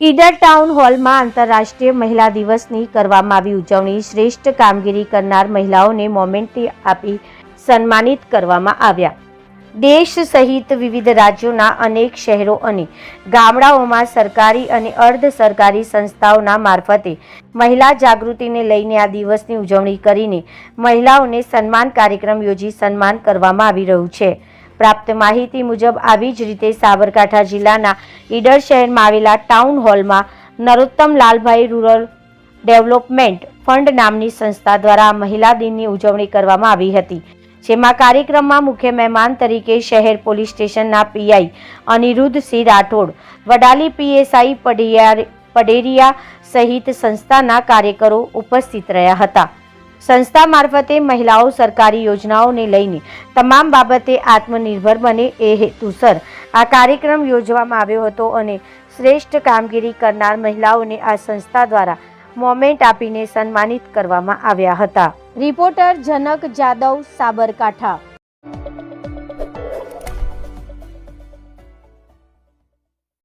Idar town હોલમાં આંતરરાષ્ટ્રીય મહિલા દિવસની કરવામાં આવી ઉજવણી। શ્રેષ્ઠ કામગીરી કરનાર મહિલાઓને મોમેન્ટ આપી સન્માનિત કરવામાં આવ્યા। દેશ સહિત વિવિધ રાજ્યોના અનેક શહેરો અને ગામડાઓમાં સરકારી અને અર્ધ સરકારી સંસ્થાઓના મારફતે મહિલા જાગૃતિને લઈને આ દિવસની ઉજવણી કરીને મહિલાઓને સન્માન કાર્યક્રમ યોજી સન્માન કરવામાં આવી રહ્યું છે। પ્રાપ્ત માહિતી મુજબ આવી જ રીતે સાબરકાંઠા જિલ્લાના ઈડર શહેરમાં આવેલા ટાઉન હોલમાં Narottam Lalbhai rural development fund નામની સંસ્થા દ્વારા મહિલા દિનની ઉજવણી કરવામાં આવી હતી, જેમાં કાર્યક્રમમાં મુખ્ય મહેમાન તરીકે શહેર પોલીસ સ્ટેશનના પીઆઈ અનિરુદ્ધસિંહ રાઠોડ, વડાલી પીએસઆઈ પડેરિયા સહિત સંસ્થાના કાર્યકરો ઉપસ્થિત રહ્યા હતા। સંસ્થા મારફતે મહિલાઓ સરકારી યોજનાઓને લઈને તમામ બાબતે આત્મનિર્ભર બને એ હેતુસર આ કાર્યક્રમ યોજવામાં આવ્યો હતો અને શ્રેષ્ઠ કામગીરી કરનાર મહિલાઓને આ સંસ્થા દ્વારા મોમેન્ટ આપીને સન્માનિત કરવામાં આવ્યા હતા। રિપોર્ટર જનક જાદવ, સાબરકાંઠા।